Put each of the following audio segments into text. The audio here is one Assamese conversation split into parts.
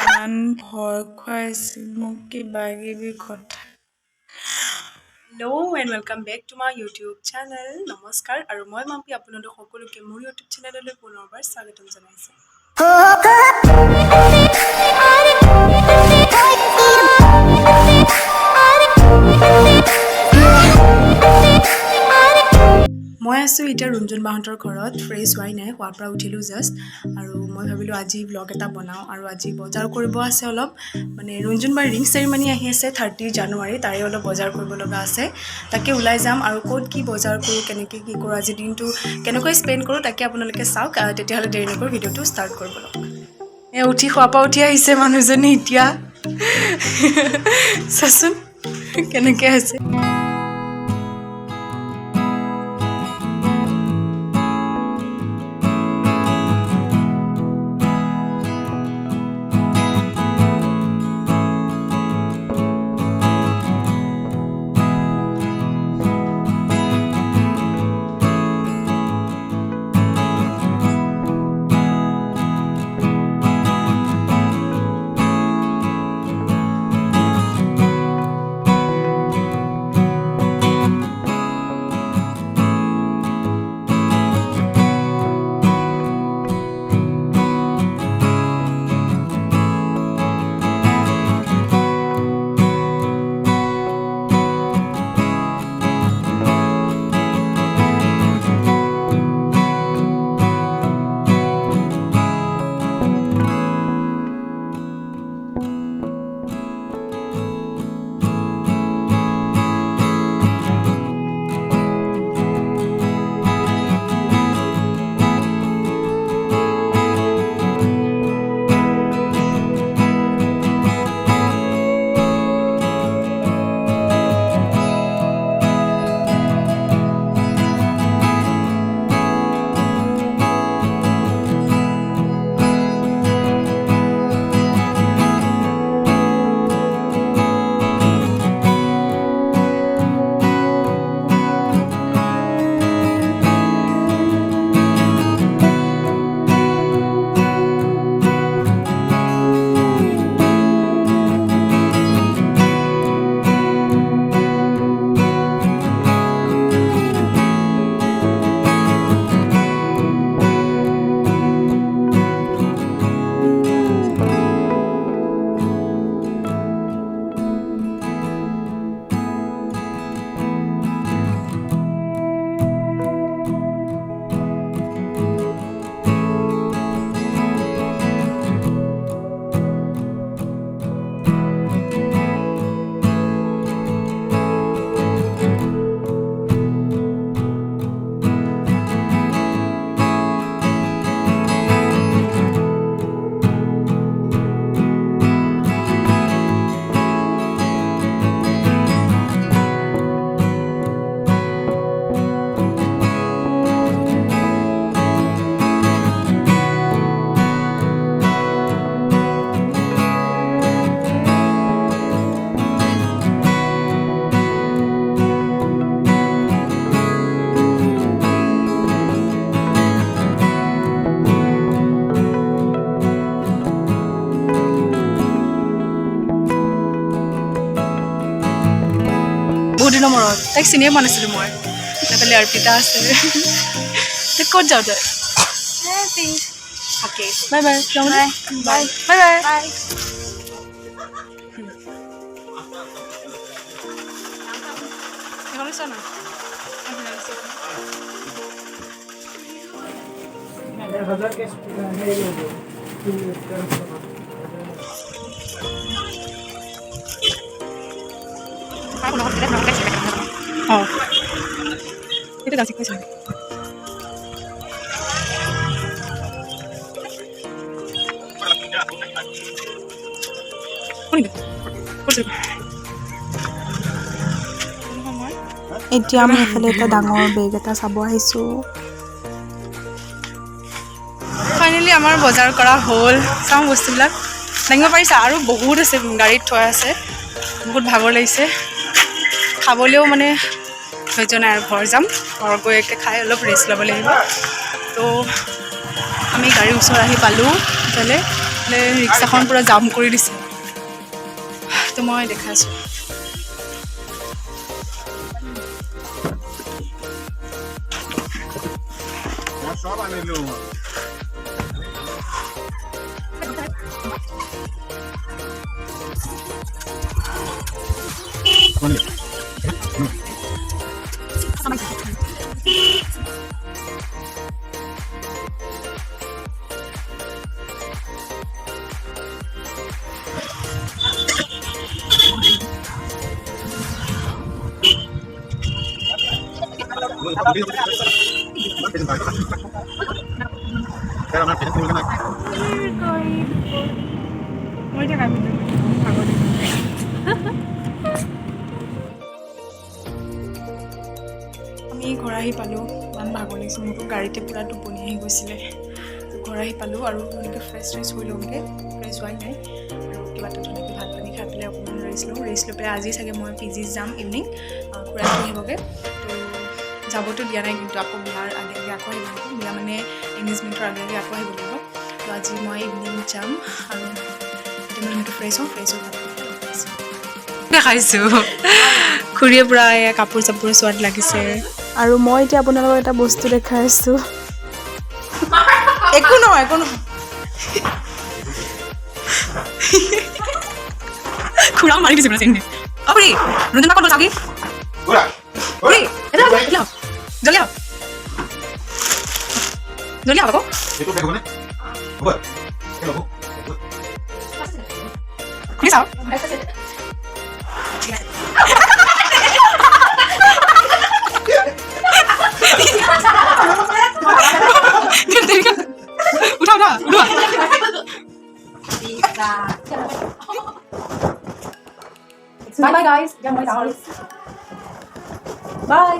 ইমান ভয় খুৱাইছিল মোক কিবা কিবি কথা। Hello' and welcome back to my YouTube channel. নমস্কাৰ আৰু মই মাম্পি আপোনালোক সকলোকে মোৰ ইউটিউব চেনেললৈ পুনৰবাৰ স্বাগতম জনাইছোঁ। মই আছোঁ এতিয়া ৰুণজুন বাহঁতৰ ঘৰত, ফ্ৰেছ হোৱাই নাই, খোৱাৰ পৰা উঠিলোঁ জাষ্ট। আৰু মই ভাবিলোঁ আজি ব্লগ এটা বনাওঁ আৰু আজি বজাৰ কৰিব আছে অলপ, মানে ৰুণজুন বাৰ ৰিং চেৰিমনি আহি আছে 30 জানুৱাৰী, তাৰে অলপ বজাৰ কৰিব লগা আছে। তাকে ওলাই যাম আৰু ক'ত কি বজাৰ কৰোঁ, কেনেকৈ কি কৰোঁ, আজি দিনটো কেনেকৈ স্পেণ্ড কৰোঁ তাকে আপোনালোকে চাওক। তেতিয়াহ'লে দেৰি নকৰোঁ, ভিডিঅ'টো ষ্টাৰ্ট কৰিব লওক। উঠি খোৱাৰ পৰা উঠি আহিছে মানুহজনী এতিয়া। চাচোন কেনেকৈ আছে। বহুত দিনৰ মূৰত তাইক চিনিয়ে পোৱা নাছিলোঁ মই। এইফালে অৰ্পিতা আছে। তই ক'ত যাওঁ তই? Okay bye bye. Bye bye bye. চোৱা না অঁ এইটো দাসিক কৈছে এতিয়া আমি এফালে এটা ডাঙৰ বেগ এটা চাব আহিছোঁ। ফাইনেলি আমাৰ বজাৰ কৰা হ'ল। চাওঁ বস্তুবিলাক দাঙিব পাৰিছা, আৰু বহুত আছে, গাড়ীত থোৱা আছে। বহুত ভাগৰ লাগিছে, খাবলৈও মানে ধৈৰ্য নাই আৰু ঘৰ যাম, ঘৰ গৈ একে খাই অলপ ৰেষ্ট ল'ব লাগিব। তো আমি গাড়ীৰ ওচৰত আহি পালোঁ ইফালে ৰিক্সাখন পূৰা জাম কৰি দিছে তো মই দেখাইছোঁ আমি ঘৰ আহি পালোঁ ইমান ভাগৰ লাগিছে মোৰতো গাড়ীতে পূৰা টোপনি আহি গৈছিলে ঘৰ আহি পালোঁ আৰু এনেকৈ ফ্ৰেছ হৈ লওঁগৈ ফ্ৰেছ হোৱাই নাই আৰু কিবা এটা ধুনীয়াকৈ ভাত পানী খাই পেলাই অকণমান ৰেষ্ট লৈ পেলাই আজি চাগে মই পিজি যাম ইভিনিং খুৰা আহিবগৈ তো যাবতো দিয়া নাই কিন্তু আকৌ বিয়াৰ আগে আকৌ আহিব লাগিব বিয়া মানে এংগেজমেণ্টৰ আগে আকৌ আহিব লাগিব তো আজি মই ইভিনিং যাম আৰু এতিয়া মই সিহঁতে ফ্ৰেছ হৈ দেখাইছোঁ খুৰীয়ে পূৰা এয়া কাপোৰ চাপোৰ চোৱাত লাগিছে আৰু মই এতিয়া আপোনালোকক এটা বস্তু দেখাই আছোঁ একো নহয় খুৰা মাৰি দিছে বোলে চিনি খুৰী ৰঞ্জন ক'ত যাবি খুৰী জলদি আহ আকৌ খুৰী চাওঁ উঠা Bye bye guys. Bye.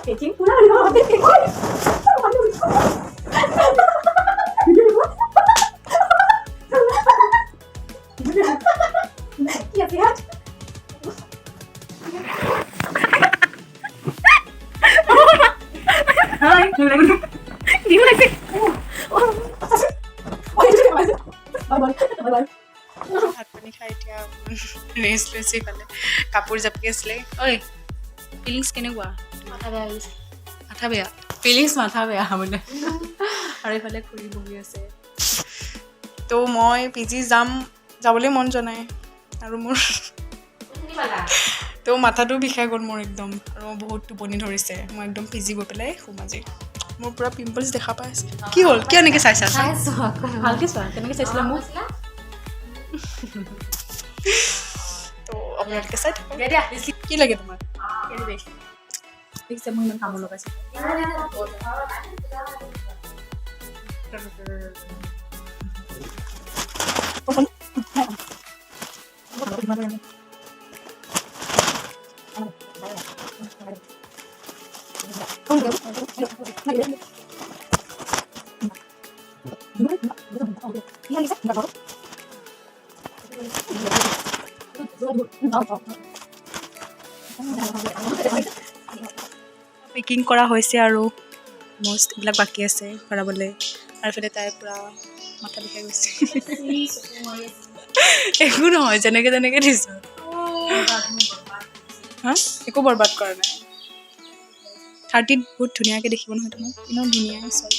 Taking pula no. Lihat. Hai, gimana sih? ভাত পানী খাই এতিয়া ৰেষ্ট লৈছে ইফালে কাপোৰ জাপি আছিলে ঐ ফিলিংছ কেনেকুৱা মাথা বেয়া ফিলিংছ মাথা বেয়া বোলে আৰু ইফালে খুৰী বহি আছে তো মই পিজি যাবলৈ মন যোৱা নাই আৰু মোৰ তো মাথাটো বিষাই গ'ল মোৰ একদম আৰু বহুত টোপনি ধৰিছে মই একদম পিজি গৈ পেলাই শুম আজি মোৰ পুৰা পিম্পলছ দেখা পাই আছে কি হ'ল কিয় এনেকৈ চাইছা ভালকৈ চোৱা কেনেকৈ চাইছিলা মোক তো আপোনালোকে চাই থাকক কি লাগে তোমাৰ দেখিছে মই ইমান কামত লগাইছোঁ পেকিং কৰা হৈছে আৰু মষ্ট এইবিলাক বাকী আছে ভৰাবলৈ আৰু এইফালে তাই পূৰা মাথা বিষাই গৈছে একো নহয় যেনেকৈ দিছোঁ হা একো বৰবাদ কৰা নাই 30ত বহুত ধুনীয়াকৈ দেখিব নহয় তোমাক ইমান ধুনীয়া চলি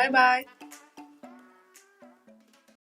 বাই বাই।